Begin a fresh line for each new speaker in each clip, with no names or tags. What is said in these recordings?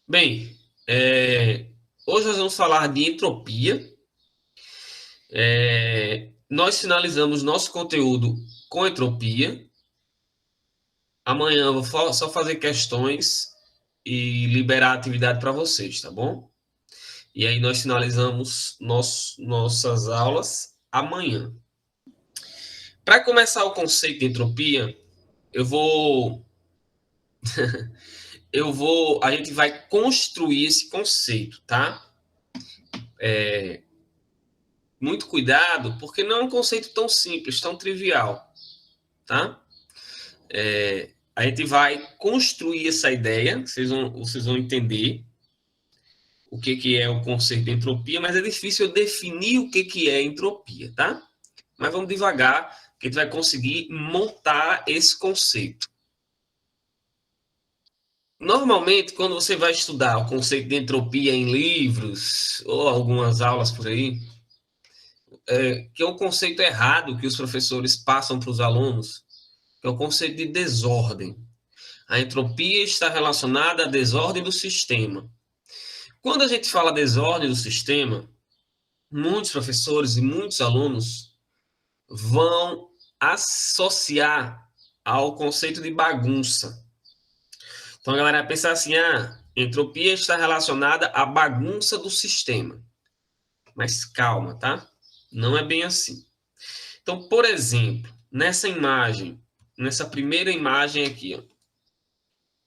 Bem, hoje nós vamos falar de entropia. Nós finalizamos nosso conteúdo com entropia. Amanhã eu vou só fazer questões e liberar a atividade para vocês, tá bom? E aí nós finalizamos nossas aulas amanhã. Para começar o conceito de entropia, eu vou, a gente vai construir esse conceito, tá? Muito cuidado, porque não é um conceito tão simples, tão trivial, tá? A gente vai construir essa ideia, vocês vão entender o que é o conceito de entropia, mas é difícil eu definir o que é entropia, tá? Mas vamos devagar, que a gente vai conseguir montar esse conceito. Normalmente, quando você vai estudar o conceito de entropia em livros ou algumas aulas por aí, que é um conceito errado que os professores passam para os alunos, que é o conceito de desordem. A entropia está relacionada à desordem do sistema. Quando a gente fala desordem do sistema, muitos professores e muitos alunos vão associar ao conceito de bagunça. Então a galera vai pensar assim: entropia está relacionada à bagunça do sistema. Mas calma, tá? Não é bem assim. Então, por exemplo, nessa imagem, nessa primeira imagem aqui, ó,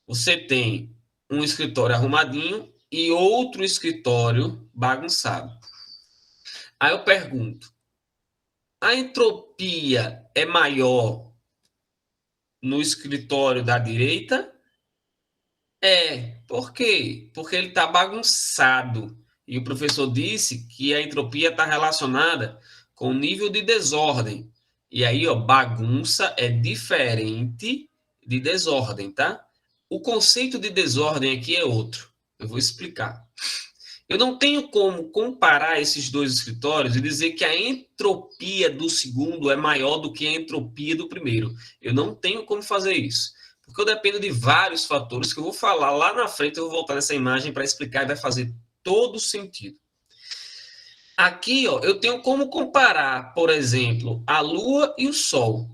você tem um escritório arrumadinho e outro escritório bagunçado. Aí eu pergunto: a entropia é maior no escritório da direita? Por quê? Porque ele está bagunçado. E o professor disse que a entropia está relacionada com o nível de desordem. E aí, ó, bagunça é diferente de desordem, tá? O conceito de desordem aqui é outro. Eu vou explicar. Eu não tenho como comparar esses dois escritórios e dizer que a entropia do segundo é maior do que a entropia do primeiro. Eu não tenho como fazer isso. Porque eu dependo de vários fatores que eu vou falar lá na frente, eu vou voltar nessa imagem para explicar e vai fazer todo sentido. Aqui, ó, eu tenho como comparar, por exemplo, a Lua e o Sol.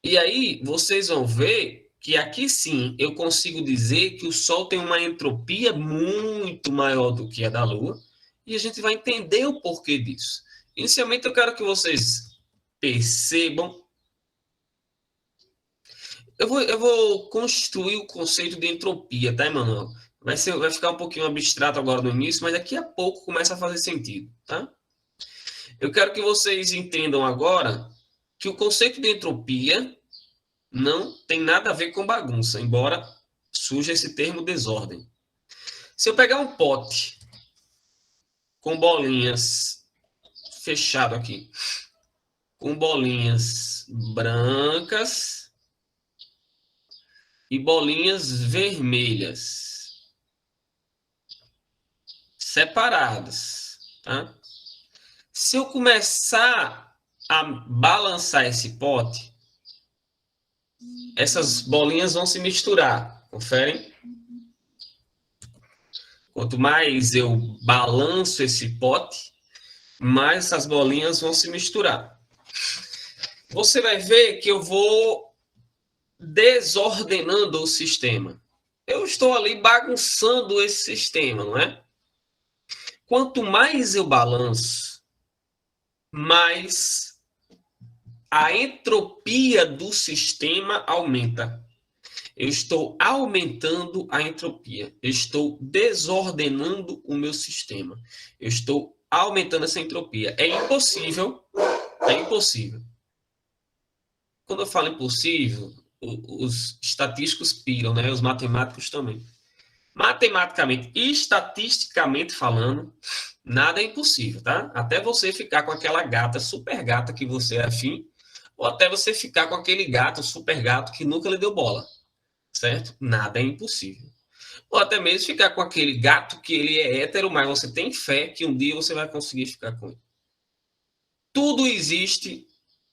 E aí vocês vão ver que aqui sim eu consigo dizer que o Sol tem uma entropia muito maior do que a da Lua, e a gente vai entender o porquê disso. Inicialmente eu quero que vocês percebam. Eu vou construir o conceito de entropia, tá, Emanuel? Vai ficar um pouquinho abstrato agora no início, mas daqui a pouco começa a fazer sentido, tá? Eu quero que vocês entendam agora que o conceito de entropia não tem nada a ver com bagunça, embora surja esse termo desordem. Se eu pegar um pote com bolinhas fechado aqui, com bolinhas brancas e bolinhas vermelhas separadas, tá? Se eu começar a balançar esse pote, essas bolinhas vão se misturar, conferem? Quanto mais eu balanço esse pote, mais essas bolinhas vão se misturar. Você vai ver que eu vou desordenando o sistema. Eu estou ali bagunçando esse sistema, não é? Quanto mais eu balanço, mais a entropia do sistema aumenta. Eu estou aumentando a entropia. Eu estou desordenando o meu sistema. Eu estou aumentando essa entropia. É impossível. É impossível. Quando eu falo impossível, os estatísticos piram, né? Os matemáticos também. Matematicamente e estatisticamente falando, nada é impossível, tá? Até você ficar com aquela gata super gata que você é afim, ou até você ficar com aquele gato super gato que nunca lhe deu bola, certo? Nada é impossível. Ou até mesmo ficar com aquele gato que ele é hétero, mas você tem fé que um dia você vai conseguir ficar com ele. Tudo existe,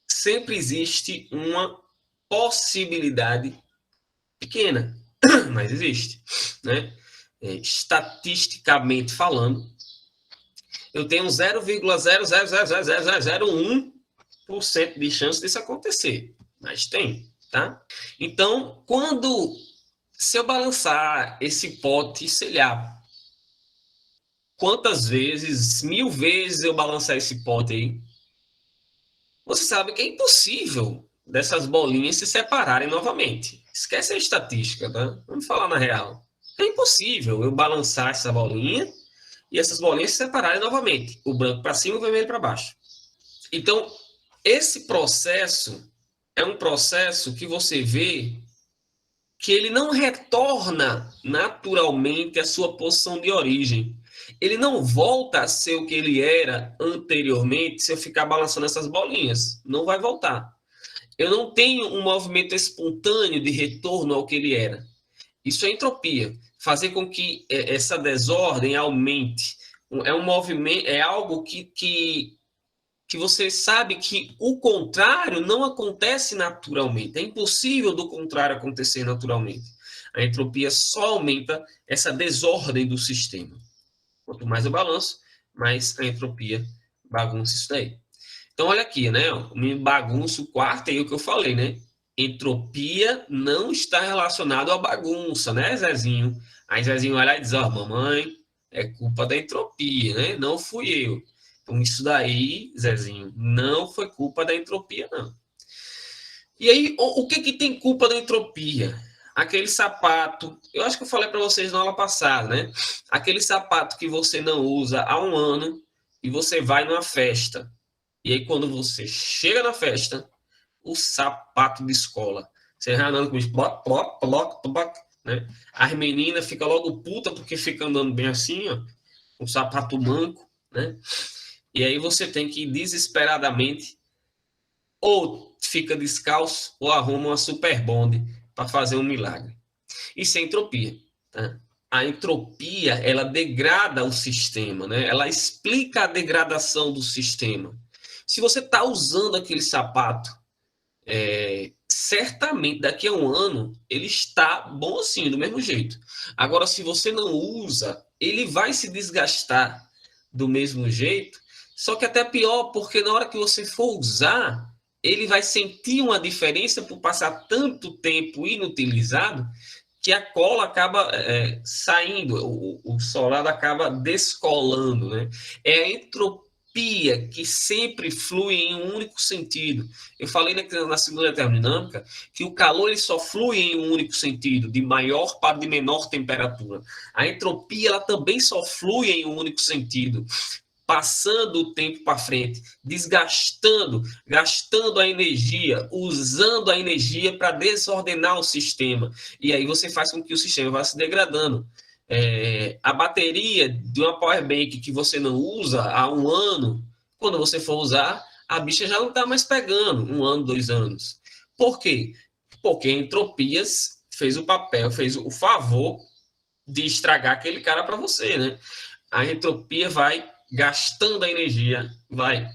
sempre existe uma possibilidade pequena, mas existe, né? estatisticamente falando, eu tenho 0,0000001% de chance disso acontecer. Mas tem, tá? Então, se eu balançar esse pote, sei lá, quantas vezes, 1000 vezes eu balançar esse pote aí, você sabe que é impossível dessas bolinhas se separarem novamente. Esquece a estatística, tá? Vamos falar na real. É impossível eu balançar essa bolinha e essas bolinhas se separarem novamente. O branco para cima e o vermelho para baixo. Então, esse processo é um processo que você vê que ele não retorna naturalmente à sua posição de origem. Ele não volta a ser o que ele era anteriormente se eu ficar balançando essas bolinhas. Não vai voltar. Eu não tenho um movimento espontâneo de retorno ao que ele era. Isso é entropia. Fazer com que essa desordem aumente. É um movimento, é algo que você sabe que o contrário não acontece naturalmente. É impossível do contrário acontecer naturalmente. A entropia só aumenta essa desordem do sistema. Quanto mais eu balanço, mais a entropia bagunça isso daí. Então, olha aqui, né? Me bagunça o quarto, aí o que eu falei, né? Entropia não está relacionado à bagunça, né, Zezinho? Aí Zezinho olha e diz, ó, mamãe, é culpa da entropia, né? Não fui eu. Então, isso daí, Zezinho, não foi culpa da entropia, não. E aí, o que tem culpa da entropia? Aquele sapato, eu acho que eu falei para vocês na aula passada, né? Aquele sapato que você não usa há um ano e você vai numa festa. E aí, quando você chega na festa, o sapato de escola. Você vai andando com isso, bloc, bloc, bloc, bloc, né? As meninas ficam logo puta porque fica andando bem assim, ó, com o sapato manco, né? E aí você tem que ir desesperadamente ou fica descalço ou arruma uma super bonde para fazer um milagre. Isso é entropia, tá? A entropia, ela degrada o sistema, né? Ela explica a degradação do sistema. Se você está usando aquele sapato, certamente daqui a um ano ele está bom assim, do mesmo jeito. Agora, se você não usa, ele vai se desgastar do mesmo jeito, só que até pior, porque na hora que você for usar, ele vai sentir uma diferença por passar tanto tempo inutilizado que a cola acaba saindo, o solado acaba descolando, né? É a entropia que sempre flui em um único sentido. Eu falei na segunda termodinâmica que o calor ele só flui em um único sentido, de maior para de menor temperatura. A entropia ela também só flui em um único sentido, passando o tempo para frente, gastando a energia, usando a energia para desordenar o sistema. E aí você faz com que o sistema vá se degradando. A bateria de uma power bank que você não usa há um ano, quando você for usar, a bicha já não está mais pegando 1 ano, 2 anos. Por quê? Porque a entropias fez o papel, fez o favor de estragar aquele cara para você, né? A entropia vai gastando a energia, vai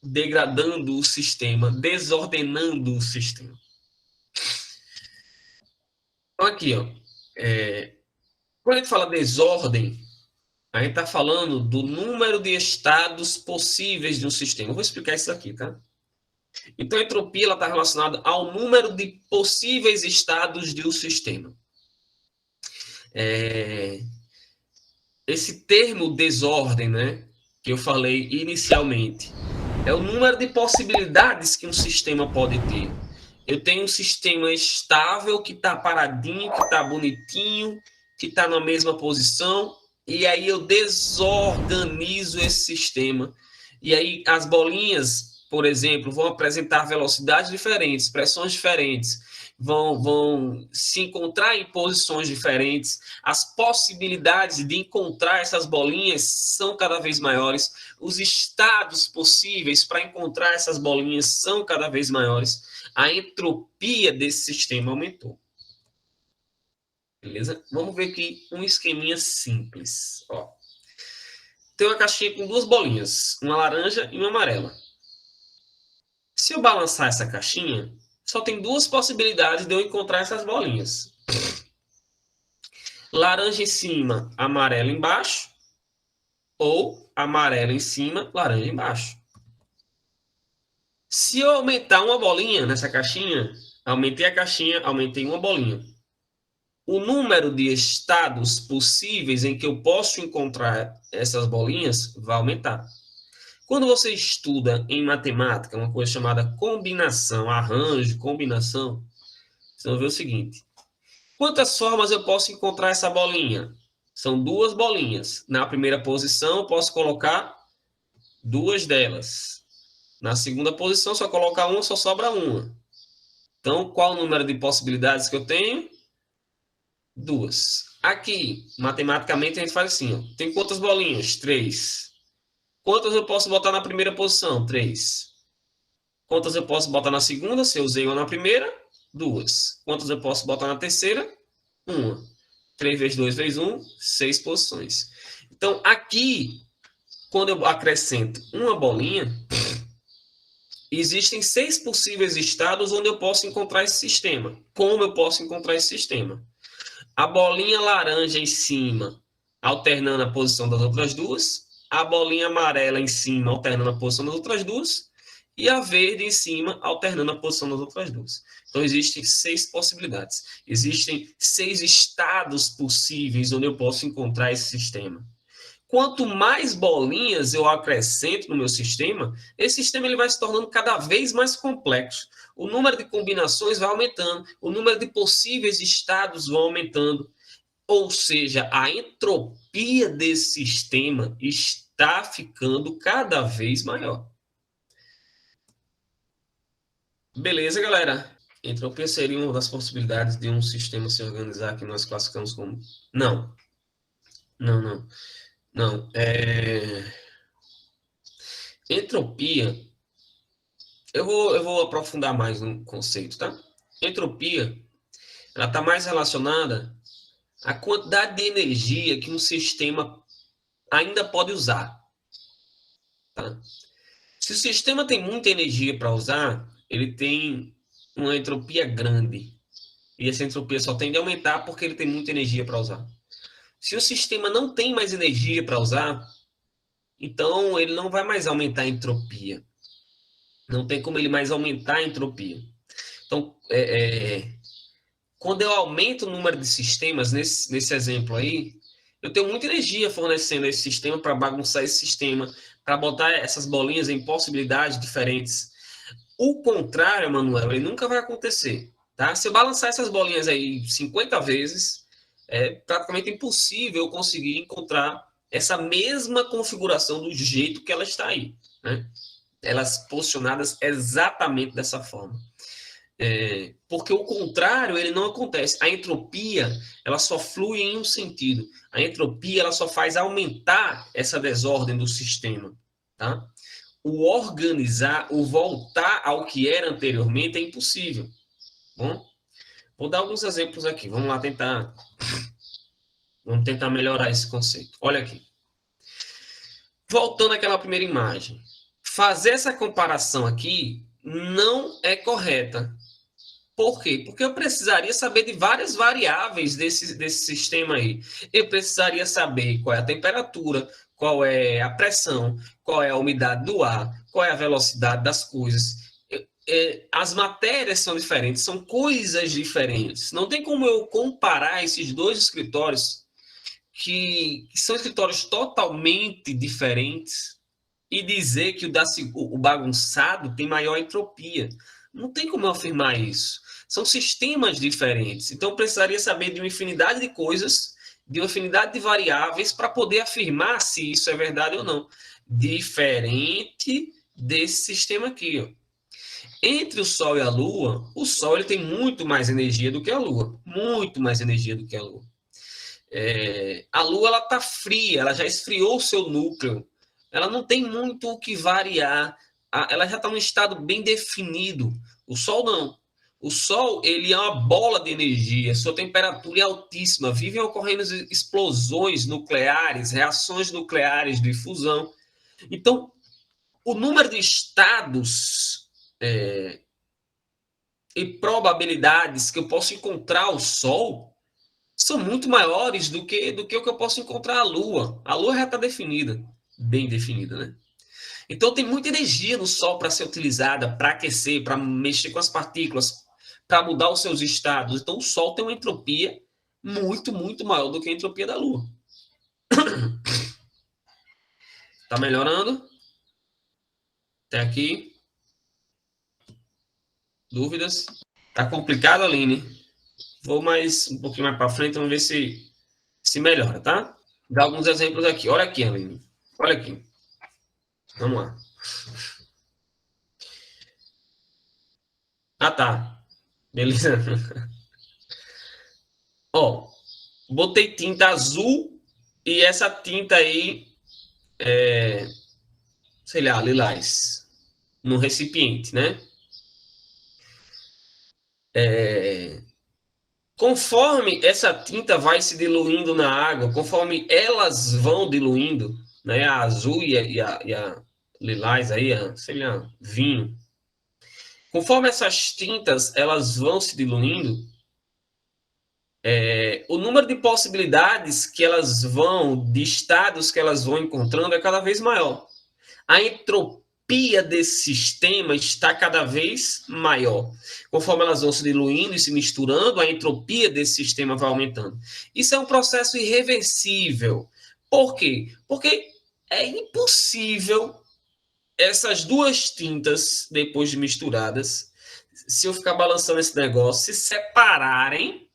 degradando o sistema, desordenando o sistema. Então, aqui, ó, quando a gente fala desordem, a gente está falando do número de estados possíveis de um sistema. Eu vou explicar isso aqui, tá? Então, a entropia está relacionada ao número de possíveis estados de um sistema. Esse termo desordem, né, que eu falei inicialmente, é o número de possibilidades que um sistema pode ter. Eu tenho um sistema estável, que está paradinho, que está bonitinho, que está na mesma posição, e aí eu desorganizo esse sistema. E aí as bolinhas, por exemplo, vão apresentar velocidades diferentes, pressões diferentes, vão se encontrar em posições diferentes. As possibilidades de encontrar essas bolinhas são cada vez maiores. Os estados possíveis para encontrar essas bolinhas são cada vez maiores. A entropia desse sistema aumentou. Beleza? Vamos ver aqui um esqueminha simples. Ó. Tem uma caixinha com 2 bolinhas, uma laranja e uma amarela. Se eu balançar essa caixinha, só tem 2 possibilidades de eu encontrar essas bolinhas. Laranja em cima, amarelo embaixo, ou amarelo em cima, laranja embaixo. Se eu aumentar uma bolinha nessa caixinha, aumentei a caixinha, aumentei uma bolinha. O número de estados possíveis em que eu posso encontrar essas bolinhas vai aumentar. Quando você estuda em matemática uma coisa chamada combinação, arranjo, combinação, você vai ver o seguinte: quantas formas eu posso encontrar essa bolinha? São duas bolinhas. Na primeira posição, eu posso colocar duas delas. Na segunda posição, só colocar uma, só sobra uma. Então, qual o número de possibilidades que eu tenho? Duas. Aqui, matematicamente, a gente faz assim: ó. Tem quantas bolinhas? Três. Quantas eu posso botar na primeira posição? Três. Quantas eu posso botar na segunda? Se eu usei uma na primeira, duas. Quantas eu posso botar na terceira? Uma. 3 vezes 2 vezes 1, 6 posições. Então, aqui, quando eu acrescento uma bolinha, existem 6 possíveis estados onde eu posso encontrar esse sistema. Como eu posso encontrar esse sistema? A bolinha laranja em cima, alternando a posição das outras duas. A bolinha amarela em cima, alternando a posição das outras duas. E a verde em cima, alternando a posição das outras duas. Então, existem 6 possibilidades. Existem 6 estados possíveis onde eu posso encontrar esse sistema. Quanto mais bolinhas eu acrescento no meu sistema, esse sistema ele vai se tornando cada vez mais complexo. O número de combinações vai aumentando, o número de possíveis estados vai aumentando. Ou seja, a entropia desse sistema está ficando cada vez maior. Beleza, galera? Entropia seria uma das possibilidades de um sistema se organizar que nós classificamos como... Não, não, não. Não, entropia, eu vou aprofundar mais no conceito, tá? Entropia, ela está mais relacionada à quantidade de energia que um sistema ainda pode usar, tá? Se o sistema tem muita energia para usar, ele tem uma entropia grande. E essa entropia só tende a aumentar porque ele tem muita energia para usar. Se o sistema não tem mais energia para usar, então ele não vai mais aumentar a entropia. Não tem como ele mais aumentar a entropia. Então, quando eu aumento o número de sistemas, nesse exemplo aí, eu tenho muita energia fornecendo esse sistema para bagunçar esse sistema, para botar essas bolinhas em possibilidades diferentes. O contrário, Manuel, ele nunca vai acontecer. Tá? Se eu balançar essas bolinhas aí 50 vezes, é praticamente impossível eu conseguir encontrar essa mesma configuração do jeito que ela está aí. Né? Elas posicionadas exatamente dessa forma. Porque o contrário ele não acontece. A entropia ela só flui em um sentido. A entropia ela só faz aumentar essa desordem do sistema. Tá? O organizar, o voltar ao que era anteriormente é impossível. Bom, vou dar alguns exemplos aqui. Vamos lá vamos tentar melhorar esse conceito. Olha aqui. Voltando àquela primeira imagem. Fazer essa comparação aqui não é correta. Por quê? Porque eu precisaria saber de várias variáveis desse sistema aí. Eu precisaria saber qual é a temperatura, qual é a pressão, qual é a umidade do ar, qual é a velocidade das coisas. As matérias são diferentes, são coisas diferentes. Não tem como eu comparar esses dois escritórios, que são escritórios totalmente diferentes, e dizer que o bagunçado tem maior entropia. Não tem como eu afirmar isso. São sistemas diferentes. Então, eu precisaria saber de uma infinidade de coisas, de uma infinidade de variáveis, para poder afirmar se isso é verdade ou não. Diferente desse sistema aqui. Ó. Entre o Sol e a Lua, o Sol ele tem muito mais energia do que a Lua. Muito mais energia do que a Lua. A Lua está fria, ela já esfriou o seu núcleo. Ela não tem muito o que variar. Ela já está num estado bem definido. O Sol não. O Sol ele é uma bola de energia, sua temperatura é altíssima, vivem ocorrendo explosões nucleares, reações nucleares de fusão. Então, o número de estados e probabilidades que eu posso encontrar o Sol são muito maiores do que o que eu posso encontrar na Lua. A Lua já está definida, bem definida, né? Então tem muita energia no Sol para ser utilizada, para aquecer, para mexer com as partículas, para mudar os seus estados. Então o Sol tem uma entropia muito, muito maior do que a entropia da Lua. Tá melhorando? Até aqui? Dúvidas? Tá complicado, Aline? Vou mais um pouquinho mais para frente, vamos ver se melhora, tá? Dá alguns exemplos aqui. Olha aqui, Aline. Olha aqui. Vamos lá. Ah, tá. Beleza. Ó, botei tinta azul e essa tinta aí, sei lá, lilás, no recipiente, né? Conforme essa tinta vai se diluindo na água, conforme elas vão diluindo, né? A azul e a lilás aí, sei lá, vinho. Conforme essas tintas elas vão se diluindo, o número de possibilidades que elas vão, de estados que elas vão encontrando é cada vez maior. A entropia desse sistema está cada vez maior. Conforme elas vão se diluindo e se misturando, a entropia desse sistema vai aumentando. Isso é um processo irreversível. Por quê? Porque é impossível essas duas tintas, depois de misturadas, se eu ficar balançando esse negócio, se separarem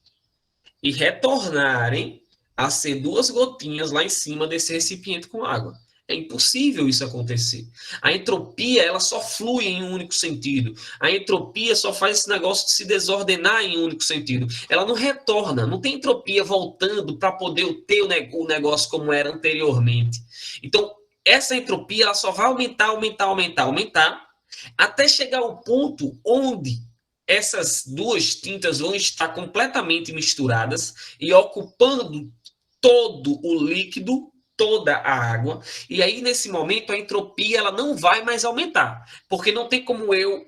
e retornarem a ser duas gotinhas lá em cima desse recipiente com água. É impossível isso acontecer. A entropia, ela só flui em um único sentido. A entropia só faz esse negócio se desordenar em um único sentido. Ela não retorna, não tem entropia voltando para poder ter o negócio como era anteriormente. Então, essa entropia, ela só vai aumentar, aumentar, aumentar, aumentar, até chegar ao ponto onde essas duas tintas vão estar completamente misturadas e ocupando todo o líquido, toda a água, e aí nesse momento a entropia ela não vai mais aumentar, porque não tem como eu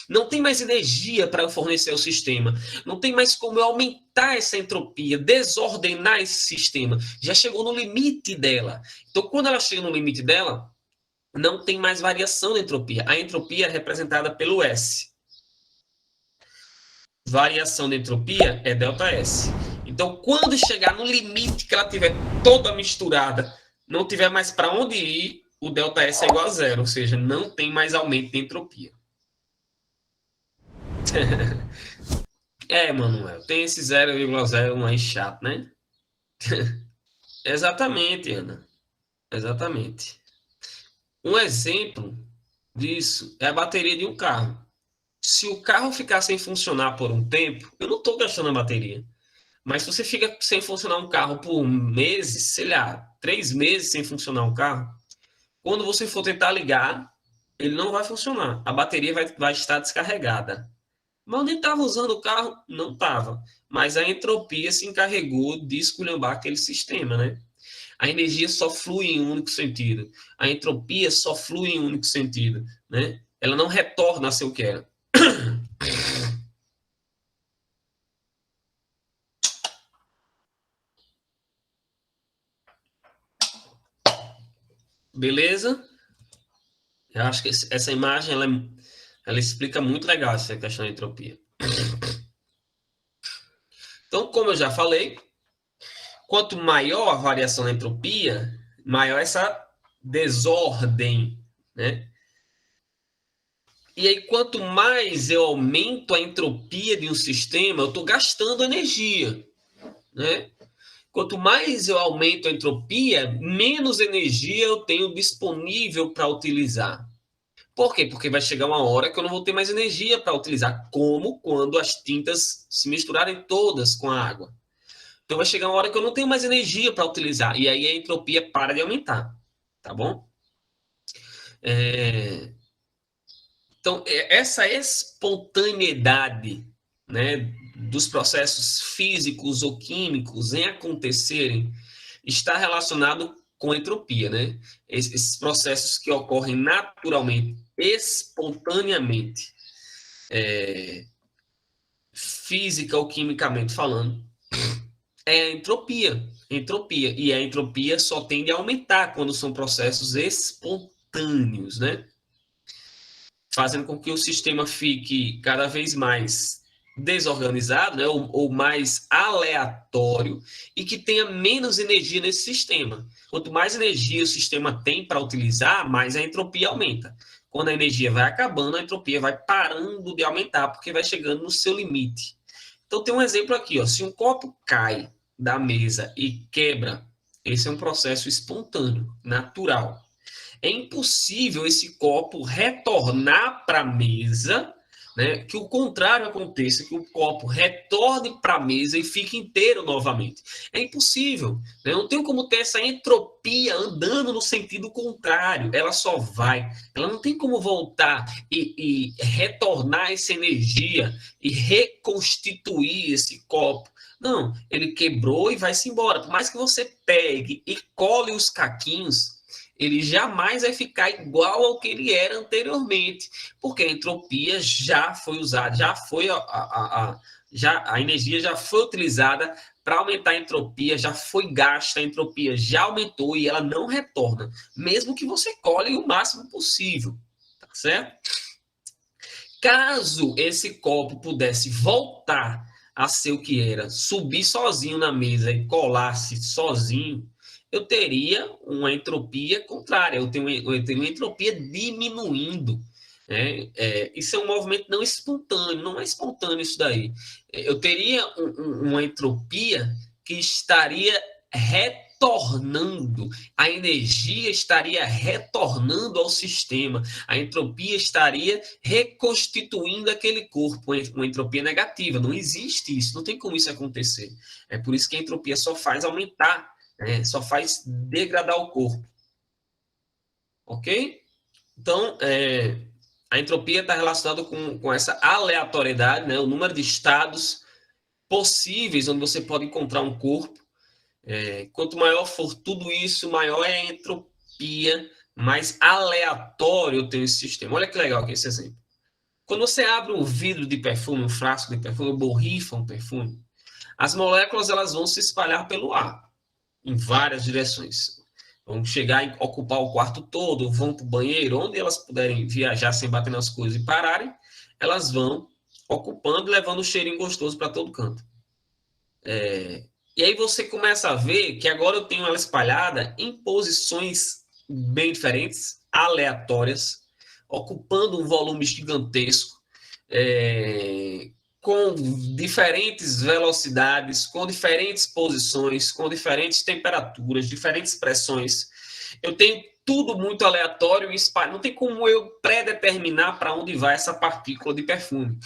não tem mais energia para fornecer ao sistema, não tem mais como eu aumentar essa entropia, desordenar esse sistema, já chegou no limite dela. Então, quando ela chega no limite dela, não tem mais variação da entropia. A entropia é representada pelo S. Variação de entropia é ΔS. Então, quando chegar no limite que ela tiver toda misturada, não tiver mais para onde ir, o ΔS é igual a zero, ou seja, não tem mais aumento de entropia. Manuel, tem esse 0,01 aí chato, né? Exatamente, Ana. Exatamente. Um exemplo disso é a bateria de um carro. Se o carro ficar sem funcionar por um tempo, eu não estou gastando a bateria. Mas se você fica sem funcionar um carro por meses, sei lá, 3 meses sem funcionar um carro, quando você for tentar ligar, ele não vai funcionar. A bateria vai estar descarregada. Mas eu nem estava usando o carro? Não estava. Mas a entropia se encarregou de esculhambar aquele sistema, né? A energia só flui em um único sentido. A entropia só flui em um único sentido, né? Ela não retorna a ser o que era. Beleza? Eu acho que essa imagem ela explica muito legal essa questão da entropia. Então, como eu já falei, quanto maior a variação da entropia, maior essa desordem, né? E aí, quanto mais eu aumento a entropia de um sistema, eu estou gastando energia, né? Quanto mais eu aumento a entropia, menos energia eu tenho disponível para utilizar. Por quê? Porque vai chegar uma hora que eu não vou ter mais energia para utilizar, como quando as tintas se misturarem todas com a água. Então vai chegar uma hora que eu não tenho mais energia para utilizar, e aí a entropia para de aumentar, tá bom? Então, essa espontaneidade, né, dos processos físicos ou químicos em acontecerem está relacionado com a entropia, né? Esses processos que ocorrem naturalmente, espontaneamente, física ou quimicamente falando, É a entropia. Entropia. E a entropia só tende a aumentar quando são processos espontâneos, né? Fazendo com que o sistema fique cada vez mais desorganizado, né, ou mais aleatório, e que tenha menos energia nesse sistema. Quanto mais energia o sistema tem para utilizar, mais a entropia aumenta. Quando a energia vai acabando, a entropia vai parando de aumentar, porque vai chegando no seu limite. Então, tem um exemplo aqui, ó. Se um copo cai da mesa e quebra, esse é um processo espontâneo, natural. É impossível esse copo retornar para a mesa, né? Que o contrário aconteça, que o copo retorne para a mesa e fique inteiro novamente. É impossível. Né? Não tem como ter essa entropia andando no sentido contrário. Ela só vai. Ela não tem como voltar e retornar essa energia e reconstituir esse copo. Não, ele quebrou e vai-se embora. Por mais que você pegue e cole os caquinhos, ele jamais vai ficar igual ao que ele era anteriormente, porque a entropia já foi usada, já foi a energia já foi utilizada para aumentar a entropia, já foi gasta, a entropia já aumentou e ela não retorna, mesmo que você colhe o máximo possível, tá certo? Caso esse copo pudesse voltar a ser o que era, subir sozinho na mesa e colar-se sozinho, eu teria uma entropia contrária, eu teria uma entropia diminuindo. Né? Isso é um movimento não espontâneo, não é espontâneo isso daí. Eu teria uma entropia que estaria retornando, a energia estaria retornando ao sistema, a entropia estaria reconstituindo aquele corpo, uma entropia negativa. Não existe isso, não tem como isso acontecer. É por isso que a entropia só faz aumentar, né? Só faz degradar o corpo. Ok? Então, a entropia está relacionada com essa aleatoriedade, né? O número de estados possíveis onde você pode encontrar um corpo. Quanto maior for tudo isso, maior é a entropia, mais aleatório eu tenho esse sistema. Olha que legal aqui esse exemplo. Quando você abre um vidro de perfume, um frasco de perfume, borrifa um perfume, as moléculas elas vão se espalhar pelo ar, em várias direções. Vão chegar e ocupar o quarto todo, vão para o banheiro, onde elas puderem viajar sem bater nas coisas e pararem, elas vão ocupando e levando o cheirinho gostoso para todo canto. E aí você começa a ver que agora eu tenho ela espalhada em posições bem diferentes, aleatórias, ocupando um volume gigantesco, com diferentes velocidades, com diferentes posições, com diferentes temperaturas, diferentes pressões. Eu tenho tudo muito aleatório e espalhado. Não tem como eu predeterminar para onde vai essa partícula de perfume.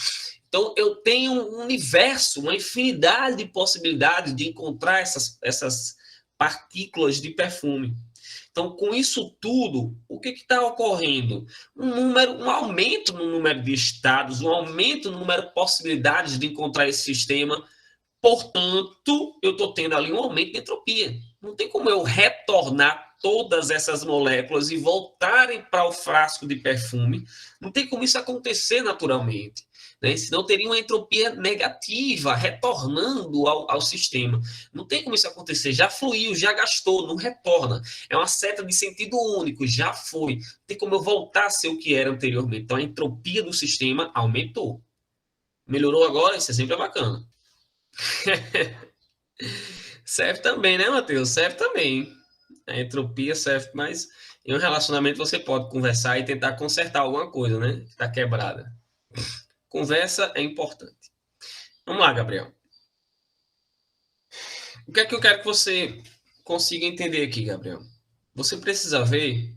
Então, eu tenho um universo, uma infinidade de possibilidades de encontrar essas partículas de perfume. Então, com isso tudo, o que está ocorrendo? Um aumento no número de estados, um aumento no número de possibilidades de encontrar esse sistema. Portanto, eu estou tendo ali um aumento de entropia. Não tem como eu retornar todas essas moléculas e voltarem para o frasco de perfume. Não tem como isso acontecer naturalmente. Né? Senão teria uma entropia negativa retornando ao sistema. Não tem como isso acontecer. Já fluiu, já gastou, não retorna. É uma seta de sentido único, já foi. Não tem como eu voltar a ser o que era anteriormente. Então a entropia do sistema aumentou. Melhorou agora? Esse exemplo é bacana. Serve também, né, Matheus? Serve também. A entropia serve, mas em um relacionamento você pode conversar e tentar consertar alguma coisa, né? Que está quebrada. Conversa é importante. Vamos lá, Gabriel. O que é que eu quero que você consiga entender aqui, Gabriel? Você precisa ver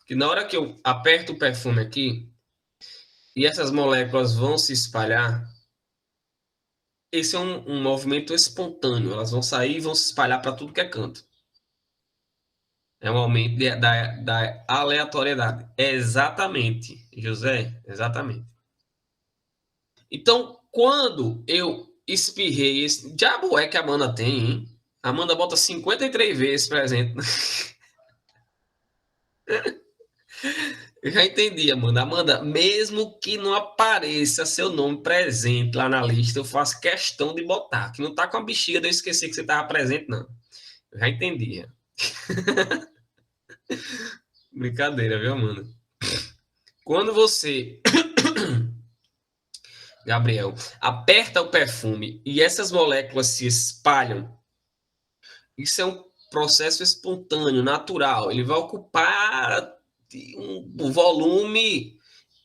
que na hora que eu aperto o perfume aqui e essas moléculas vão se espalhar, esse é um movimento espontâneo. Elas vão sair e vão se espalhar para tudo que é canto. É um aumento da aleatoriedade. Exatamente, José, exatamente. Então, quando eu espirrei esse. Diabo é que a Amanda tem, hein? A Amanda bota 53 vezes presente. Eu já entendi, Amanda. Amanda, mesmo que não apareça seu nome presente lá na lista, eu faço questão de botar. Que não tá com a bexiga de eu esquecer que você tava presente, não. Eu já entendi. Brincadeira, viu, Amanda? Quando você, Gabriel, aperta o perfume e essas moléculas se espalham, isso é um processo espontâneo, natural. Ele vai ocupar um volume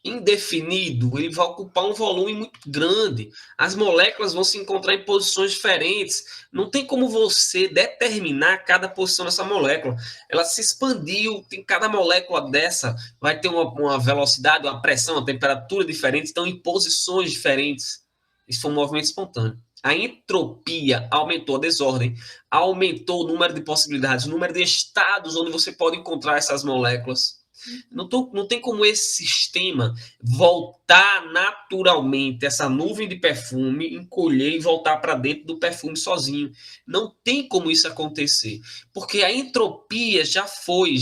indefinido, ele vai ocupar um volume muito grande. As moléculas vão se encontrar em posições diferentes. Não tem como você determinar cada posição dessa molécula. Ela se expandiu, tem cada molécula dessa vai ter uma velocidade, uma pressão, uma temperatura diferente, estão em posições diferentes. Isso foi um movimento espontâneo. A entropia aumentou a desordem, aumentou o número de possibilidades, o número de estados onde você pode encontrar essas moléculas. Não tem como esse sistema voltar naturalmente, essa nuvem de perfume, encolher e voltar para dentro do perfume sozinho. Não tem como isso acontecer, porque a entropia já foi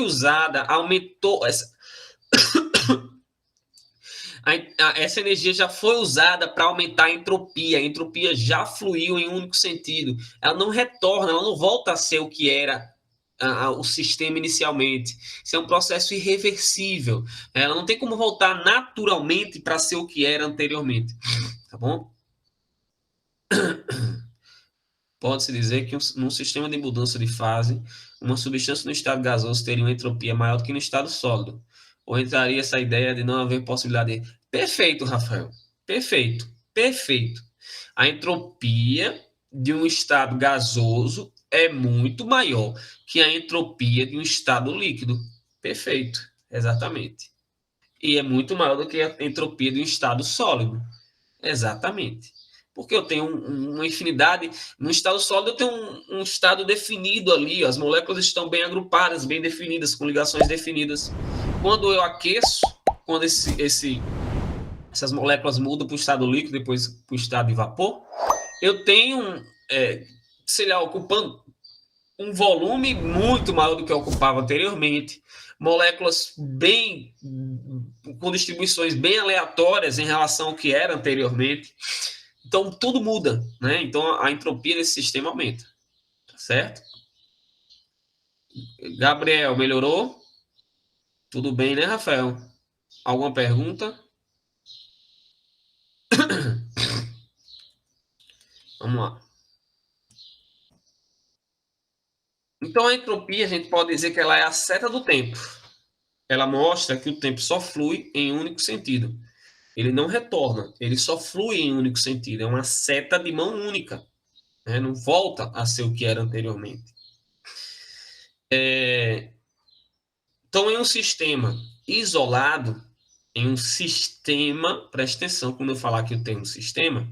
usada, aumentou, essa energia já foi usada para aumentar a entropia já fluiu em um único sentido. Ela não retorna, ela não volta a ser o que era o sistema inicialmente. Isso é um processo irreversível. Ela não tem como voltar naturalmente para ser o que era anteriormente. Tá bom? Pode-se dizer que num sistema de mudança de fase, uma substância no estado gasoso teria uma entropia maior do que no estado sólido. Ou entraria essa ideia de não haver possibilidade de... Perfeito, Rafael. Perfeito. Perfeito. A entropia de um estado gasoso é muito maior que a entropia de um estado líquido. Perfeito. Exatamente. E é muito maior do que a entropia de um estado sólido. Exatamente. Porque eu tenho uma infinidade. No estado sólido, eu tenho um estado definido ali. As moléculas estão bem agrupadas, bem definidas, com ligações definidas. Quando eu aqueço, quando essas moléculas mudam para o estado líquido, depois para o estado de vapor, eu tenho, sei lá, ocupando um volume muito maior do que eu ocupava anteriormente. Moléculas bem com distribuições bem aleatórias em relação ao que era anteriormente. Então, tudo muda, né? Então, a entropia desse sistema aumenta, tá certo? Gabriel, melhorou? Tudo bem, né, Rafael? Alguma pergunta? Vamos lá. Então, a entropia, a gente pode dizer que ela é a seta do tempo. Ela mostra que o tempo só flui em um único sentido. Ele não retorna, ele só flui em um único sentido. É uma seta de mão única, né? Não volta a ser o que era anteriormente. Então, em um sistema isolado, em um sistema, presta atenção quando eu falar que eu tenho um sistema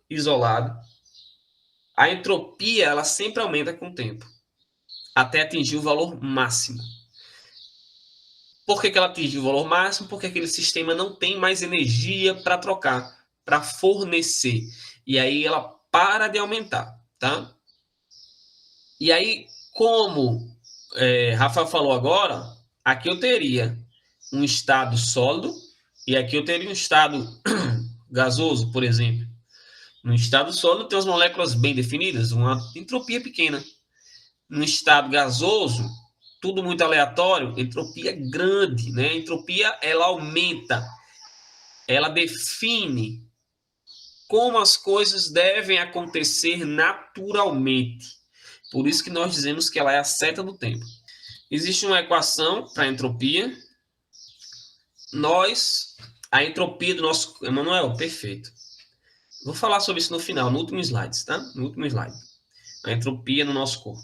isolado, a entropia ela sempre aumenta com o tempo, até atingir o valor máximo. Por que ela atinge o valor máximo? Porque aquele sistema não tem mais energia para trocar, para fornecer. E aí ela para de aumentar, tá? E aí, como Rafael falou agora, aqui eu teria um estado sólido e aqui eu teria um estado gasoso, por exemplo. No estado sólido tem as moléculas bem definidas, uma entropia pequena. No estado gasoso, tudo muito aleatório, entropia grande, né? A entropia ela aumenta, ela define como as coisas devem acontecer naturalmente. Por isso que nós dizemos que ela é a seta do tempo. Existe uma equação para a entropia. A entropia do nosso... Emanuel, perfeito. Vou falar sobre isso no final, no último slide, tá? No último slide. A entropia no nosso corpo.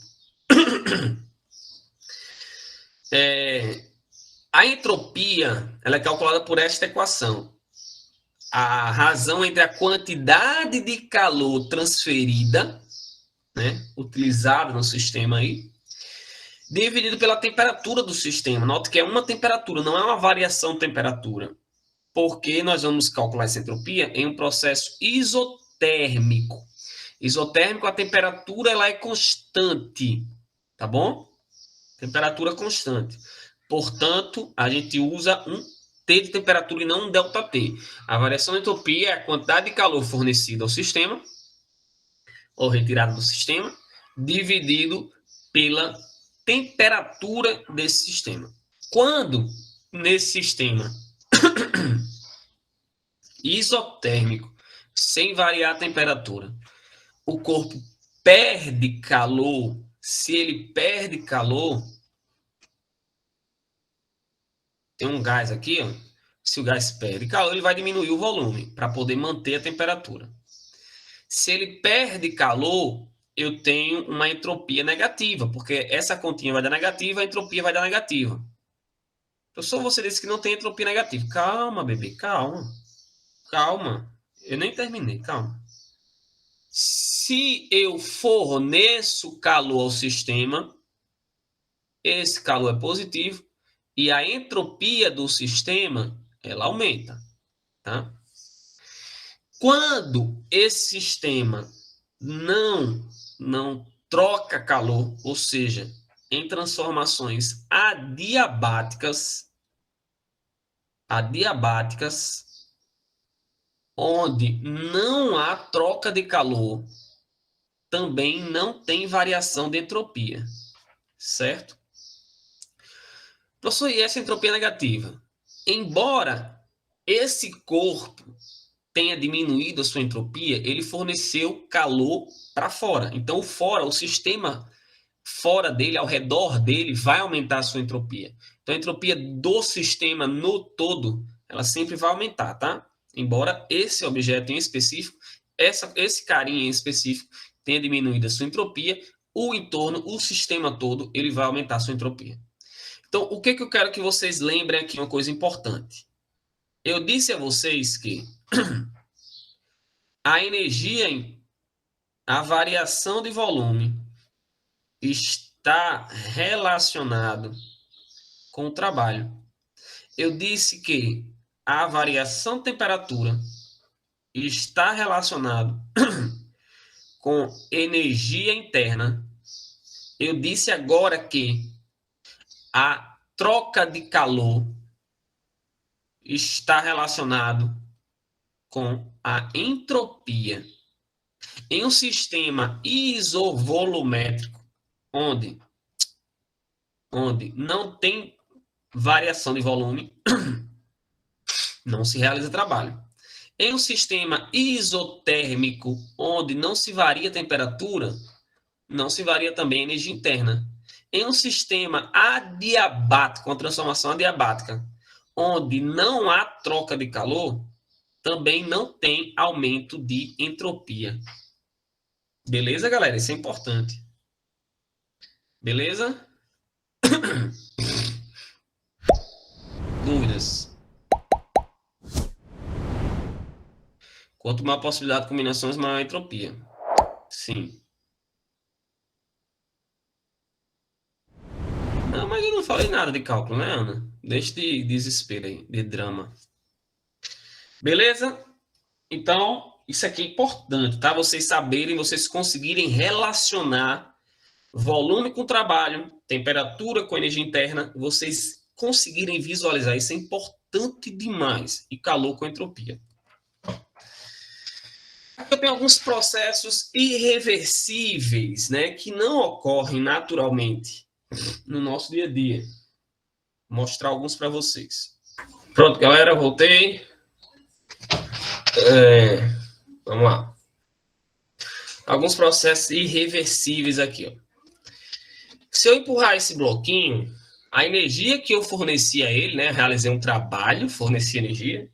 A entropia ela é calculada por esta equação. A razão entre a quantidade de calor transferida, né, utilizada no sistema aí, dividido pela temperatura do sistema. Note que é uma temperatura, não é uma variação de temperatura. Porque nós vamos calcular essa entropia em um processo isotérmico. Isotérmico, a temperatura ela é constante, tá bom? Temperatura constante. Portanto, a gente usa um T de temperatura e não um ΔT. A variação de entropia é a quantidade de calor fornecida ao sistema, ou retirada do sistema, dividido pela temperatura desse sistema. Quando nesse sistema isotérmico, sem variar a temperatura, o corpo perde calor, se ele perde calor, tem um gás aqui, ó, se o gás perde calor, ele vai diminuir o volume para poder manter a temperatura. Se ele perde calor, eu tenho uma entropia negativa, porque essa continha vai dar negativa, a entropia vai dar negativa. Professor, você disse que não tem entropia negativa. Calma, bebê, calma. Calma. Eu nem terminei, calma. Se eu forneço calor ao sistema, esse calor é positivo e a entropia do sistema, ela aumenta, tá? Quando esse sistema não troca calor, ou seja, em transformações adiabáticas, onde não há troca de calor, também não tem variação de entropia, certo? Professor, e essa entropia negativa? Embora esse corpo tenha diminuído a sua entropia, ele forneceu calor para fora. Então, o sistema fora dele, ao redor dele, vai aumentar a sua entropia. Então, a entropia do sistema no todo, ela sempre vai aumentar, tá? Embora esse objeto em específico, esse carinha em específico, tenha diminuído a sua entropia, o entorno, o sistema todo, ele vai aumentar a sua entropia. Então, o que eu quero que vocês lembrem aqui, uma coisa importante. Eu disse a vocês que a energia, a variação de volume está relacionado com o trabalho. Eu disse que a variação de temperatura está relacionado com energia interna. Eu disse agora que a troca de calor está relacionado com a entropia. Em um sistema isovolumétrico, onde não tem variação de volume, não se realiza trabalho. Em um sistema isotérmico, onde não se varia a temperatura, não se varia também a energia interna. Em um sistema adiabático, com transformação adiabática, onde não há troca de calor, também não tem aumento de entropia. Beleza, galera? Isso é importante. Beleza? Dúvidas? Quanto maior a possibilidade de combinações, maior a entropia. Sim. Não, mas eu não falei nada de cálculo, né, Ana? Deixa de desespero aí, de drama. Beleza? Então, isso aqui é importante, tá? Vocês saberem, vocês conseguirem relacionar volume com trabalho, temperatura com energia interna, vocês conseguirem visualizar. Isso é importante demais. E calor com entropia. Aqui eu tenho alguns processos irreversíveis, né, que não ocorrem naturalmente no nosso dia a dia. Vou mostrar alguns para vocês. Pronto, galera, voltei. Vamos lá. Alguns processos irreversíveis aqui, ó. Se eu empurrar esse bloquinho, a energia que eu forneci a ele, né, realizei um trabalho, forneci energia,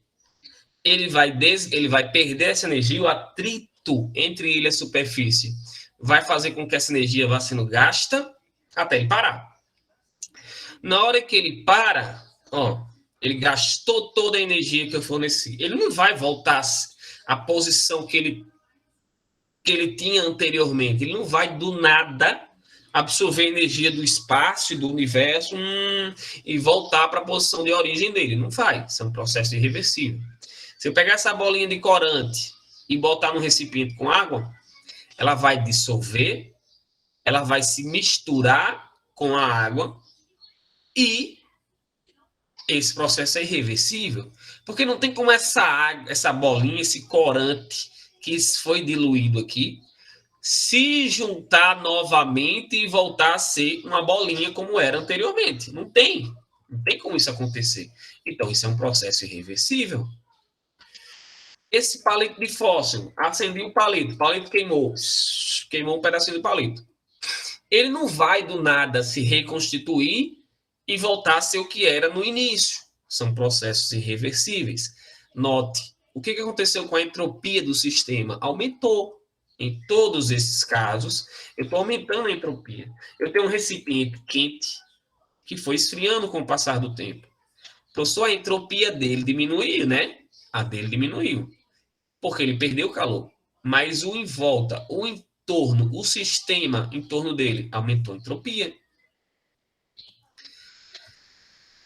ele vai perder essa energia, o atrito entre ele e a superfície vai fazer com que essa energia vá sendo gasta até ele parar. Na hora que ele para, ó, ele gastou toda a energia que eu forneci. Ele não vai voltar à posição que ele tinha anteriormente. Ele não vai, do nada, absorver energia do espaço e do universo e voltar para a posição de origem dele. Não vai. Isso é um processo irreversível. Se eu pegar essa bolinha de corante e botar num recipiente com água, ela vai dissolver, ela vai se misturar com a água e esse processo é irreversível, porque não tem como essa água, essa bolinha, esse corante que foi diluído aqui, se juntar novamente e voltar a ser uma bolinha como era anteriormente. Não tem. Não tem como isso acontecer. Então, isso é um processo irreversível. Esse palito de fósforo, acendi o palito queimou um pedacinho do palito. Ele não vai do nada se reconstituir e voltar a ser o que era no início. São processos irreversíveis. Note, o que aconteceu com a entropia do sistema? Aumentou. Em todos esses casos, eu estou aumentando a entropia. Eu tenho um recipiente quente que foi esfriando com o passar do tempo. Professor, a entropia dele diminuiu, né? A dele diminuiu, porque ele perdeu calor. Mas o em volta, o entorno, o sistema em torno dele aumentou a entropia.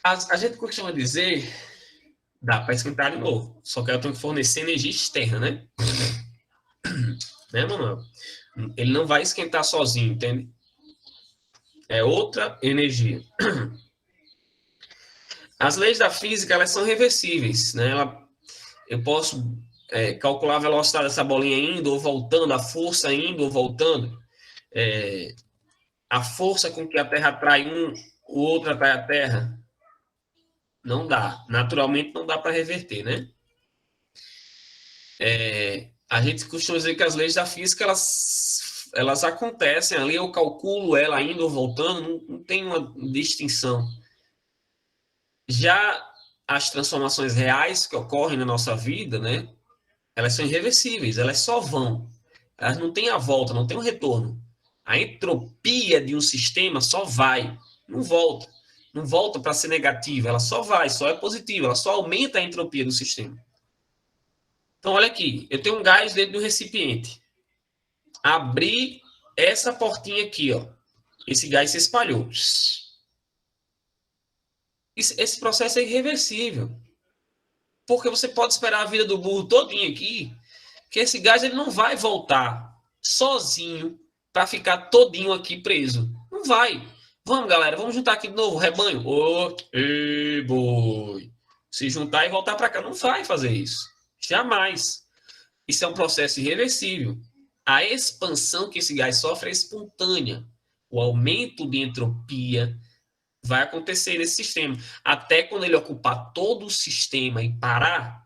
A gente costuma dizer, dá para esquentar de novo, só que eu tenho que fornecer energia externa, né? Né, Manuel? Ele não vai esquentar sozinho, entende? É outra energia. As leis da física, elas são reversíveis, né? Eu posso calcular a velocidade dessa bolinha indo ou voltando, a força indo ou voltando, a força com que a Terra atrai o outro atrai a Terra. Não dá. Naturalmente não dá para reverter, né? A gente costuma dizer que as leis da física, elas acontecem ali, eu calculo ela indo ou voltando, não tem uma distinção. Já as transformações reais que ocorrem na nossa vida, né? Elas são irreversíveis, elas só vão. Elas não têm a volta, não tem um retorno. A entropia de um sistema só vai, não volta. Não volta para ser negativa, ela só vai, só é positiva, ela só aumenta a entropia do sistema. Então, olha aqui, eu tenho um gás dentro do recipiente. Abri essa portinha aqui, ó. Esse gás se espalhou. Esse processo é irreversível. Porque você pode esperar a vida do burro todinho aqui, que esse gás ele não vai voltar sozinho para ficar todinho aqui preso. Não vai. Vamos, galera, vamos juntar aqui de novo, rebanho. Ei, boi. Se juntar e voltar para cá. Não vai fazer isso. Jamais. Isso é um processo irreversível. A expansão que esse gás sofre é espontânea. O aumento de entropia vai acontecer nesse sistema. Até quando ele ocupar todo o sistema e parar,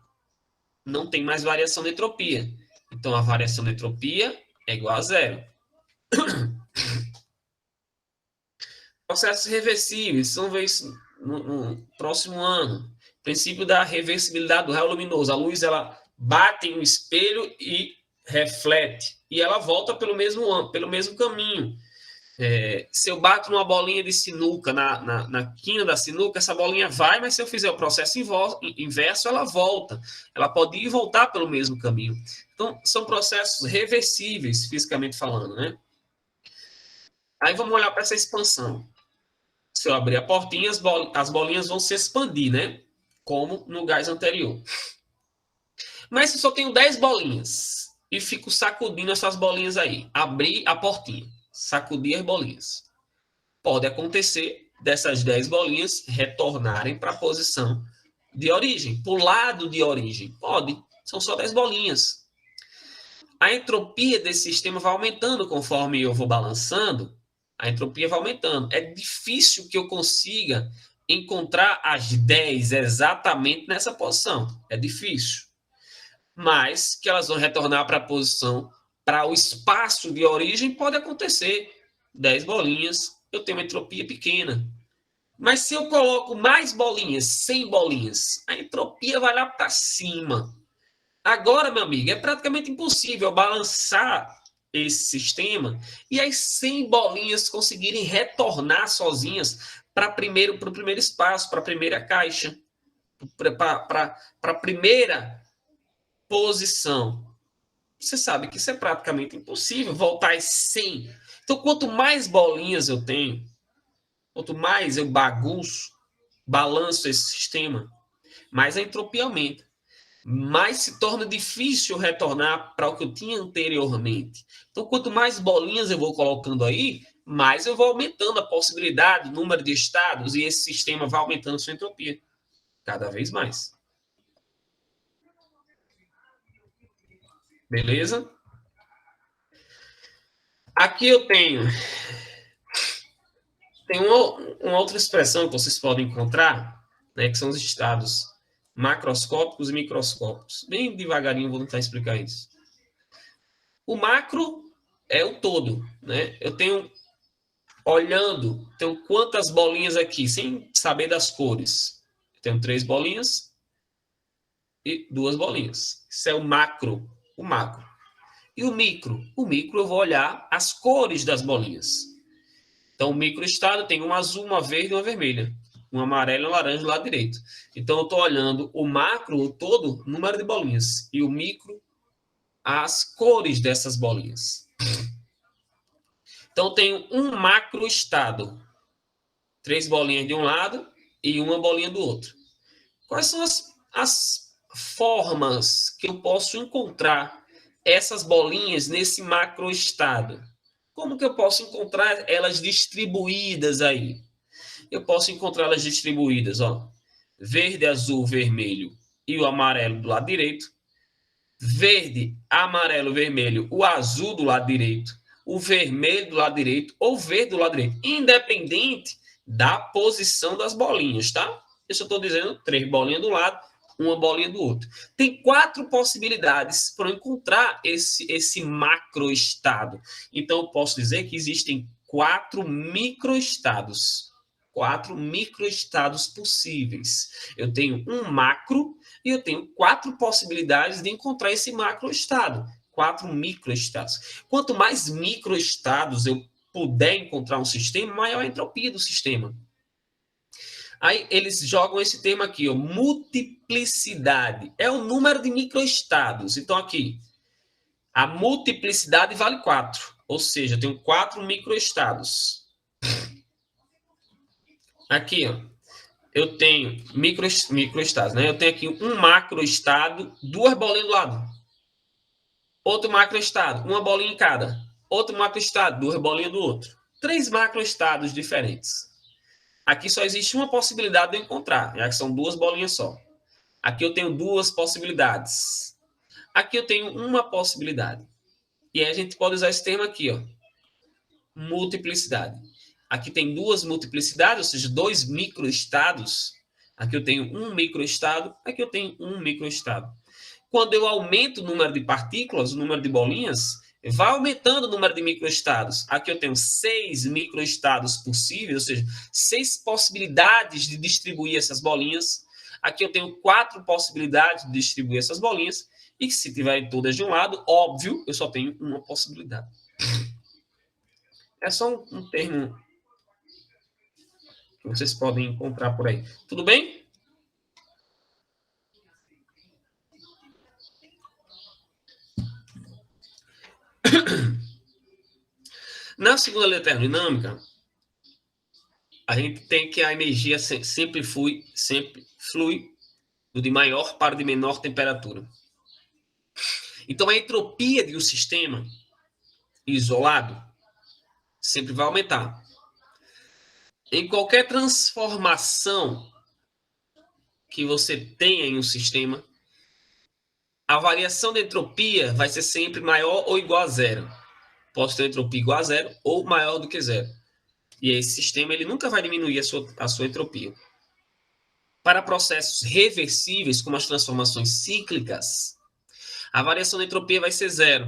não tem mais variação de entropia. Então, a variação de entropia é igual a zero. Processos reversíveis, vamos ver isso no próximo ano. Princípio da reversibilidade do raio luminoso. A luz, ela bate em um espelho e reflete. E ela volta pelo mesmo caminho. Se eu bato numa bolinha de sinuca na quina da sinuca, essa bolinha vai, mas se eu fizer o processo inverso, ela volta. Ela pode ir e voltar pelo mesmo caminho. Então, são processos reversíveis, fisicamente falando, né? Aí vamos olhar para essa expansão. Se eu abrir a portinha, as bolinhas vão se expandir, né? Como no gás anterior. Mas se eu só tenho 10 bolinhas e fico sacudindo essas bolinhas aí, abrir a portinha, sacudir as bolinhas. Pode acontecer dessas 10 bolinhas retornarem para a posição de origem, para o lado de origem. Pode, são só 10 bolinhas. A entropia desse sistema vai aumentando conforme eu vou balançando, a entropia vai aumentando. É difícil que eu consiga encontrar as 10 exatamente nessa posição. É difícil. Mas que elas vão retornar para a posição, para o espaço de origem, pode acontecer. 10 bolinhas, eu tenho uma entropia pequena. Mas se eu coloco mais bolinhas, 100 bolinhas, a entropia vai lá para cima. Agora, meu amigo, é praticamente impossível balançar esse sistema e as 100 bolinhas conseguirem retornar sozinhas para o primeiro espaço, para a primeira caixa, para a primeira posição. Você sabe que isso é praticamente impossível, voltar às 100. Então, quanto mais bolinhas eu tenho, quanto mais eu balanço esse sistema, mais a entropia aumenta. Mais se torna difícil retornar para o que eu tinha anteriormente. Então, quanto mais bolinhas eu vou colocando aí, mais eu vou aumentando a possibilidade, o número de estados, e esse sistema vai aumentando sua entropia cada vez mais. Beleza? Aqui eu tenho uma outra expressão que vocês podem encontrar, né, que são os estados macroscópicos e microscópicos. Bem devagarinho vou tentar explicar isso. O macro é o todo, né? Eu tenho, olhando, tenho quantas bolinhas aqui, sem saber das cores. Eu tenho 3 bolinhas e 2 bolinhas. Isso é o macro, o macro. E o micro? O micro eu vou olhar as cores das bolinhas. Então, o microestado tem uma azul, uma verde e uma vermelha. Um amarelo e um laranja do lado direito. Então, eu estou olhando o macro, o todo, número de bolinhas. E o micro, as cores dessas bolinhas. Então, eu tenho um macroestado. 3 bolinhas de um lado e uma bolinha do outro. Quais são as formas que eu posso encontrar essas bolinhas nesse macroestado? Como que eu posso encontrar elas distribuídas aí? Eu posso encontrá-las distribuídas, ó. Verde, azul, vermelho e o amarelo do lado direito. Verde, amarelo, vermelho, o azul do lado direito. O vermelho do lado direito ou verde do lado direito. Independente da posição das bolinhas, tá? Isso eu estou dizendo, 3 bolinhas do lado, uma bolinha do outro. Tem 4 possibilidades para encontrar esse macroestado. Então, eu posso dizer que existem 4 microestados. 4 microestados possíveis. Eu tenho um macro e eu tenho 4 possibilidades de encontrar esse macroestado. 4 microestados. Quanto mais microestados eu puder encontrar um sistema, maior a entropia do sistema. Aí eles jogam esse termo aqui, ó, multiplicidade. É o número de microestados. Então, aqui, a multiplicidade vale 4. Ou seja, eu tenho 4 microestados. Aqui, ó, eu tenho microestados, né? Eu tenho aqui um macroestado, 2 bolinhas do lado. Outro macroestado, uma bolinha em cada. Outro macroestado, 2 bolinhas do outro. 3 macroestados diferentes. Aqui só existe uma possibilidade de eu encontrar, já que são 2 bolinhas só. Aqui eu tenho 2 possibilidades. Aqui eu tenho uma possibilidade. E aí a gente pode usar esse termo aqui, ó, multiplicidade. Aqui tem 2 multiplicidades, ou seja, 2 microestados. Aqui eu tenho um microestado, aqui eu tenho um microestado. Quando eu aumento o número de partículas, o número de bolinhas, vai aumentando o número de microestados. Aqui eu tenho 6 microestados possíveis, ou seja, 6 possibilidades de distribuir essas bolinhas. Aqui eu tenho 4 possibilidades de distribuir essas bolinhas. E se tiverem todas de um lado, óbvio, eu só tenho uma possibilidade. É só um termo que vocês podem encontrar por aí. Tudo bem? Na segunda lei da termodinâmica, a gente tem que a energia sempre flui do de maior para de menor temperatura. Então, a entropia de um sistema isolado sempre vai aumentar. Em qualquer transformação que você tenha em um sistema, a variação da entropia vai ser sempre maior ou igual a zero. Posso ter entropia igual a zero ou maior do que zero. E esse sistema ele nunca vai diminuir a sua entropia. Para processos reversíveis, como as transformações cíclicas, a variação da entropia vai ser zero.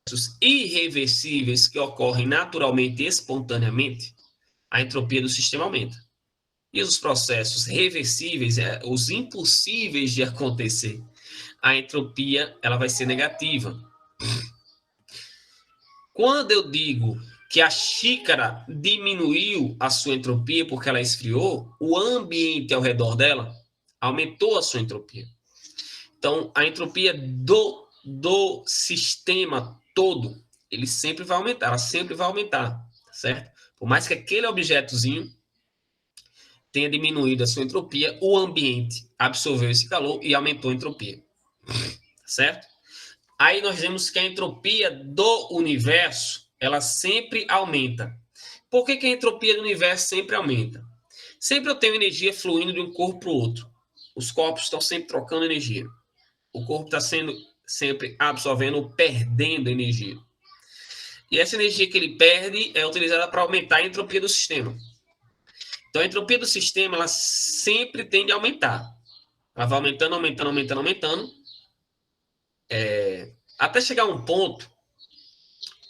Processos irreversíveis que ocorrem naturalmente e espontaneamente, a entropia do sistema aumenta. E os processos reversíveis, os impossíveis de acontecer, a entropia ela vai ser negativa. Quando eu digo que a xícara diminuiu a sua entropia porque ela esfriou, o ambiente ao redor dela aumentou a sua entropia. Então, a entropia do sistema todo, ele sempre vai aumentar, ela sempre vai aumentar, certo? Por mais que aquele objetozinho tenha diminuído a sua entropia, o ambiente absorveu esse calor e aumentou a entropia, certo? Aí nós vemos que a entropia do universo, ela sempre aumenta. Por que a entropia do universo sempre aumenta? Sempre eu tenho energia fluindo de um corpo para o outro. Os corpos estão sempre trocando energia. O corpo está sendo sempre absorvendo ou perdendo energia. E essa energia que ele perde é utilizada para aumentar a entropia do sistema. Então, a entropia do sistema, ela sempre tende a aumentar. Ela vai aumentando, aumentando, aumentando, aumentando, até chegar a um ponto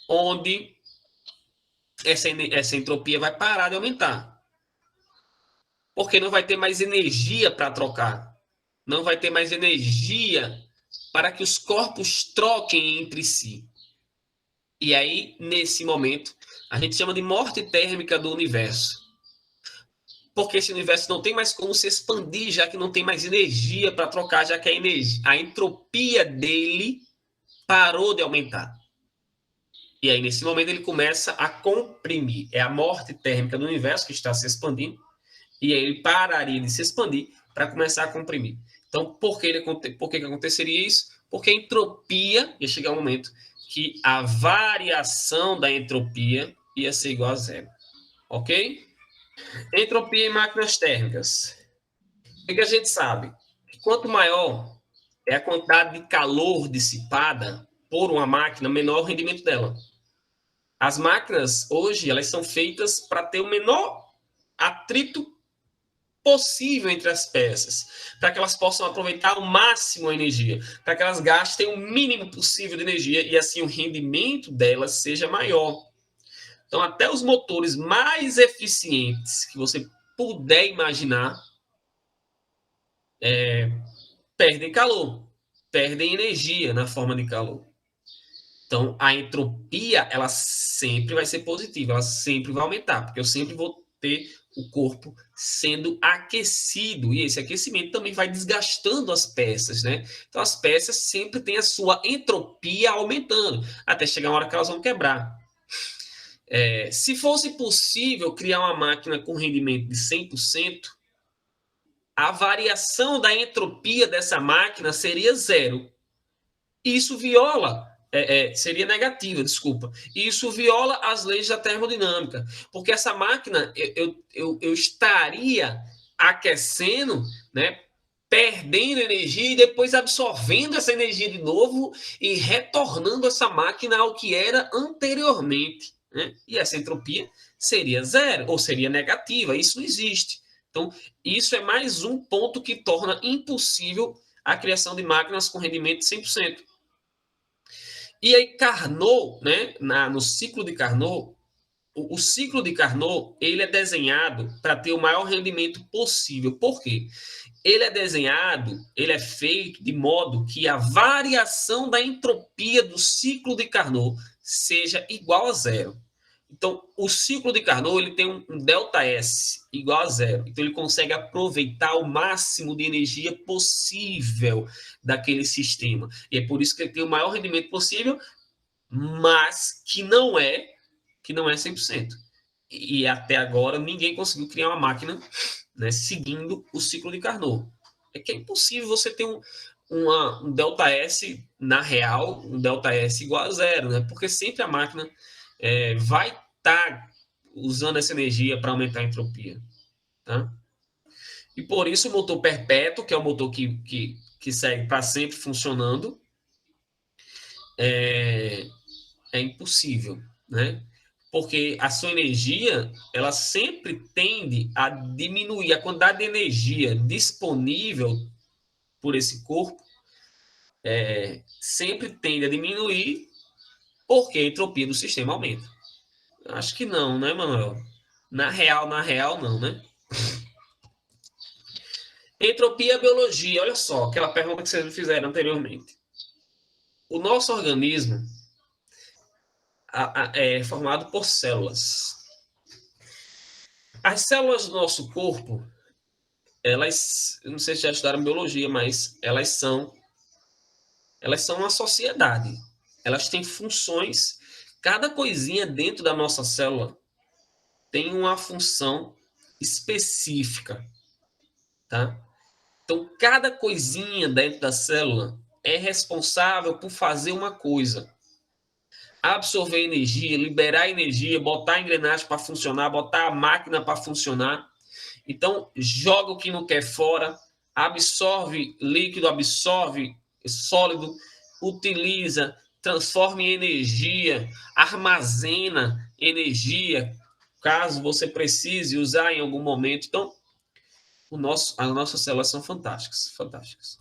onde essa entropia vai parar de aumentar. Porque não vai ter mais energia para trocar. Não vai ter mais energia para que os corpos troquem entre si. E aí, nesse momento, a gente chama de morte térmica do universo. Porque esse universo não tem mais como se expandir, já que não tem mais energia para trocar, já que a entropia dele parou de aumentar. E aí, nesse momento, ele começa a comprimir. É a morte térmica do universo que está se expandindo. E aí ele pararia de se expandir para começar a comprimir. Então, por que aconteceria isso? Porque a entropia ia chegar um momento que a variação da entropia ia ser igual a zero. Ok? Entropia em máquinas térmicas. O que a gente sabe? Que quanto maior é a quantidade de calor dissipada por uma máquina, menor o rendimento dela. As máquinas, hoje, elas são feitas para ter o menor atrito possível entre as peças, para que elas possam aproveitar ao máximo a energia, para que elas gastem o mínimo possível de energia e assim o rendimento delas seja maior. Então, até os motores mais eficientes que você puder imaginar perdem calor, perdem energia na forma de calor. Então, a entropia, ela sempre vai ser positiva, ela sempre vai aumentar, porque eu sempre vou ter o corpo sendo aquecido, e esse aquecimento também vai desgastando as peças, né? Então, as peças sempre têm a sua entropia aumentando, até chegar uma hora que elas vão quebrar. Se fosse possível criar uma máquina com rendimento de 100%, a variação da entropia dessa máquina seria zero. Isso viola seria negativa, desculpa. E isso viola as leis da termodinâmica, porque essa máquina eu estaria aquecendo, né, perdendo energia e depois absorvendo essa energia de novo e retornando essa máquina ao que era anteriormente. Né? E essa entropia seria zero ou seria negativa. Isso não existe. Então, isso é mais um ponto que torna impossível a criação de máquinas com rendimento de 100%. E aí Carnot, né, no ciclo de Carnot, o ciclo de Carnot, ele é desenhado para ter o maior rendimento possível. Por quê? Ele é desenhado, ele é feito de modo que a variação da entropia do ciclo de Carnot seja igual a zero. Então, o ciclo de Carnot ele tem um ΔS igual a zero. Então, ele consegue aproveitar o máximo de energia possível daquele sistema. E é por isso que ele tem o maior rendimento possível, mas que não é 100%. E até agora ninguém conseguiu criar uma máquina, né, seguindo o ciclo de Carnot. É que é impossível você ter um ΔS na real, um ΔS igual a zero, né? Porque sempre a máquina vai estar usando essa energia para aumentar a entropia. Tá? E por isso o motor perpétuo, que é o motor que segue para sempre funcionando, é impossível, né? Porque a sua energia, ela sempre tende a diminuir a quantidade de energia disponível por esse corpo, sempre tende a diminuir porque a entropia do sistema aumenta. Acho que não, né, Manuel? Na real, não, né? Entropia é biologia, olha só, aquela pergunta que vocês me fizeram anteriormente. O nosso organismo é formado por células. As células do nosso corpo, elas, eu não sei se já estudaram biologia, mas elas são uma sociedade. Elas têm funções. Cada coisinha dentro da nossa célula tem uma função específica, tá? Então, cada coisinha dentro da célula, é responsável por fazer uma coisa: absorver energia, liberar energia, botar a engrenagem para funcionar, botar a máquina para funcionar. Então, joga o que não quer fora, absorve líquido, absorve sólido, utiliza, transforma em energia, armazena energia, caso você precise usar em algum momento. Então, as nossas células são fantásticas, fantásticas.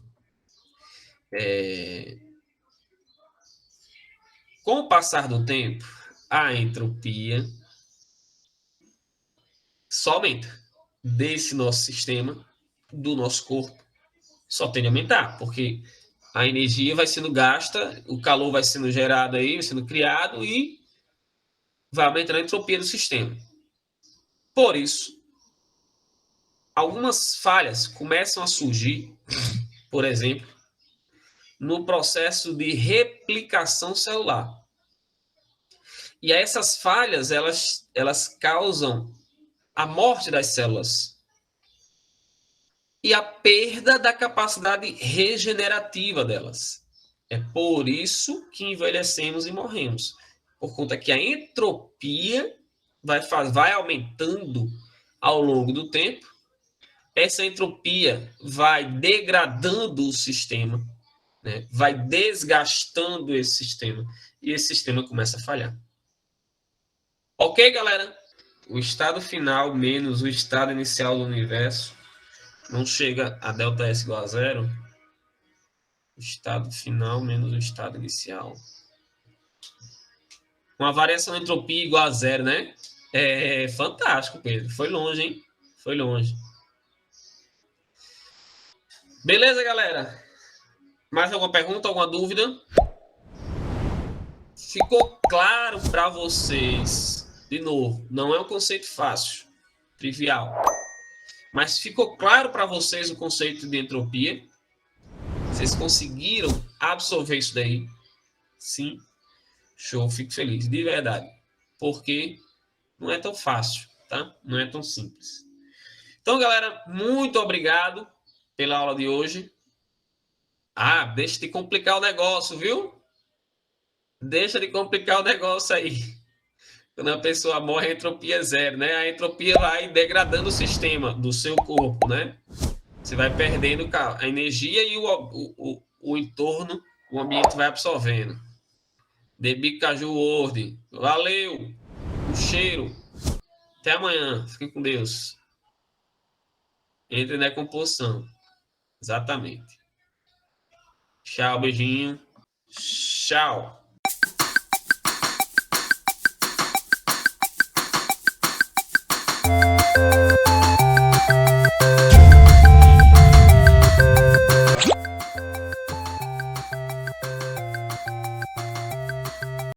Com o passar do tempo, a entropia só aumenta desse nosso sistema, do nosso corpo, só tende a aumentar, porque a energia vai sendo gasta, o calor vai sendo gerado aí, vai sendo criado e vai aumentando a entropia do sistema. Por isso, algumas falhas começam a surgir, por exemplo, no processo de replicação celular. E essas falhas, elas causam a morte das células e a perda da capacidade regenerativa delas. É por isso que envelhecemos e morremos. Por conta que a entropia vai aumentando ao longo do tempo, essa entropia vai degradando o sistema, né? Vai desgastando esse sistema, e esse sistema começa a falhar. Ok, galera? O estado final menos o estado inicial do universo não chega a ΔS igual a zero. O estado final menos o estado inicial. Uma variação de entropia igual a zero, né? É fantástico, Pedro. Foi longe, hein? Foi longe. Beleza, galera? Mais alguma pergunta, alguma dúvida? Ficou claro para vocês? De novo, não é um conceito fácil, trivial. Mas ficou claro para vocês o conceito de entropia? Vocês conseguiram absorver isso daí? Sim. Show, fico feliz, de verdade. Porque não é tão fácil, tá? Não é tão simples. Então, galera, muito obrigado pela aula de hoje. Ah, deixa de complicar o negócio, viu? Deixa de complicar o negócio aí. Quando a pessoa morre, a entropia é zero, né? A entropia vai degradando o sistema do seu corpo, né? Você vai perdendo a energia e o entorno, o ambiente vai absorvendo. Debi Caju Word. Valeu! Um cheiro. Até amanhã. Fiquem com Deus. Entre na composição. Exatamente. Tchau, beijinho. Tchau.